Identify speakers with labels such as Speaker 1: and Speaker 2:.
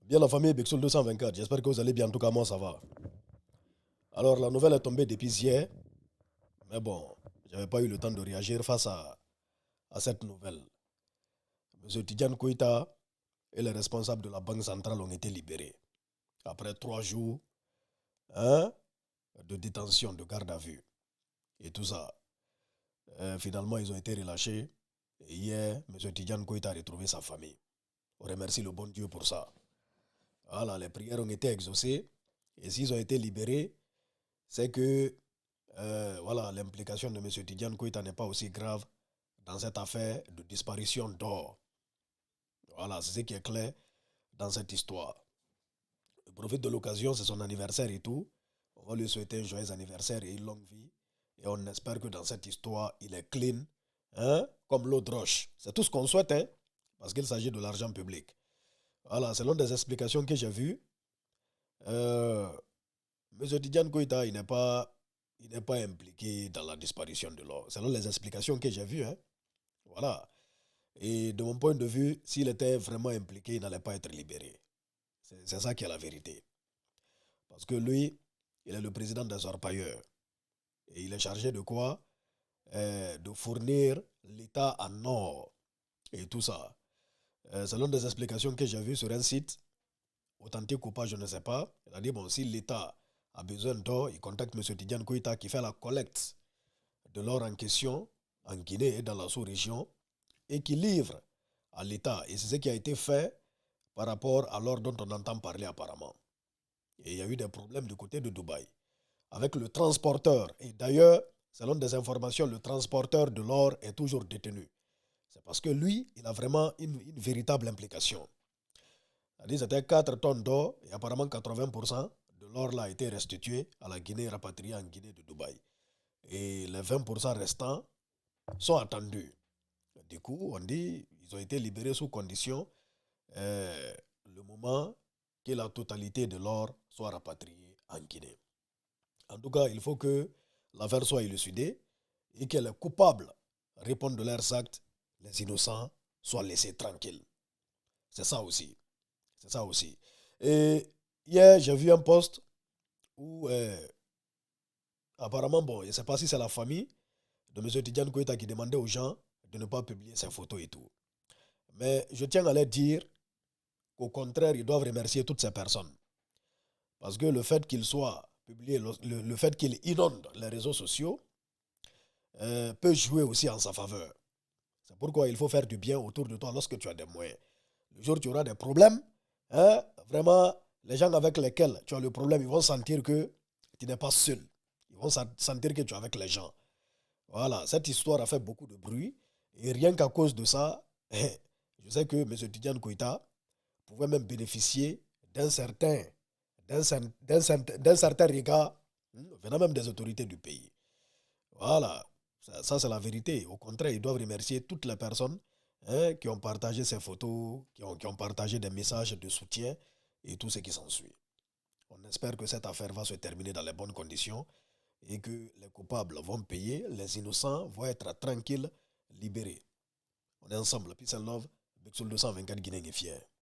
Speaker 1: Bien la famille Bexul 224, j'espère que vous allez bien, en tout cas moi ça va. Alors la nouvelle est tombée depuis hier, mais bon, j'avais pas eu le temps de réagir face à cette nouvelle. Monsieur Tidjane Koïta et les responsables de la Banque centrale ont été libérés. Après 3 jours hein, de détention, de garde à vue et tout ça. Finalement, ils ont été relâchés. Et hier, monsieur Tidjane Koïta a retrouvé sa famille. On remercie le bon Dieu pour ça. Voilà, les prières ont été exaucées. Et s'ils ont été libérés, c'est que voilà, l'implication de M. Tidjane Koïta n'est pas aussi grave dans cette affaire de disparition d'or. Voilà, c'est ce qui est clair dans cette histoire. Je profite de l'occasion, c'est son anniversaire et tout. On va lui souhaiter un joyeux anniversaire et une longue vie. Et on espère que dans cette histoire, il est clean, hein, comme l'eau de roche. C'est tout ce qu'on souhaite, hein, parce qu'il s'agit de l'argent public. Voilà, selon des explications que j'ai vues, euh, M. Tidjane Koïta, il n'est pas impliqué dans la disparition de l'or. Selon les explications que j'ai vues, hein. Voilà. Et de mon point de vue, s'il était vraiment impliqué, il n'allait pas être libéré. C'est ça qui est la vérité. Parce que lui, il est le président des orpailleurs. Et il est chargé de quoi? De fournir l'État en or et tout ça. Selon des explications que j'ai vues sur un site, authentique ou pas, je ne sais pas. Il a dit, bon, si l'État a besoin d'or, il contacte M. Tidjane Koïta qui fait la collecte de l'or en question en Guinée et dans la sous-région et qui livre à l'État. Et c'est ce qui a été fait par rapport à l'or dont on entend parler apparemment. Et il y a eu des problèmes du côté de Dubaï avec le transporteur. Et d'ailleurs, selon des informations, le transporteur de l'or est toujours détenu. C'est parce que lui, il a vraiment une véritable implication. C'est-à-dire c'était 4 tonnes d'or et apparemment 80% de l'or là a été restitué à la Guinée, rapatrié en Guinée de Dubaï. Et les 20% restants sont attendus. Du coup, on dit ils ont été libérés sous condition le moment que la totalité de l'or soit rapatriée en Guinée. En tout cas, il faut que l'affaire soit élucidée et que les coupables répondent de leurs actes, les innocents soient laissés tranquilles. C'est ça aussi. C'est ça aussi. Et hier, j'ai vu un post où, apparemment, bon, je ne sais pas si c'est la famille de M. Tidjane Koïta qui demandait aux gens de ne pas publier ses photos et tout. Mais je tiens à leur dire qu'au contraire, ils doivent remercier toutes ces personnes. Parce que le fait qu'ils soient publiés, le fait qu'ils inondent les réseaux sociaux, peut jouer aussi en sa faveur. C'est pourquoi il faut faire du bien autour de toi lorsque tu as des moyens. Le jour où tu auras des problèmes, hein, vraiment, les gens avec lesquels tu as le problème, ils vont sentir que tu n'es pas seul. Ils vont sentir que tu es avec les gens. Voilà, cette histoire a fait beaucoup de bruit. Et rien qu'à cause de ça, je sais que M. Tidjane Koïta pouvait même bénéficier d'un certain, d'un certain regard venant même des autorités du pays. Voilà, ça c'est la vérité. Au contraire, ils doivent remercier toutes les personnes, hein, qui ont partagé ces photos, qui ont partagé des messages de soutien et tout ce qui s'ensuit. On espère que cette affaire va se terminer dans les bonnes conditions et que les coupables vont payer, les innocents vont être tranquilles, libérés. On est ensemble. Peace and love. Bexul 224 Guinée est fier.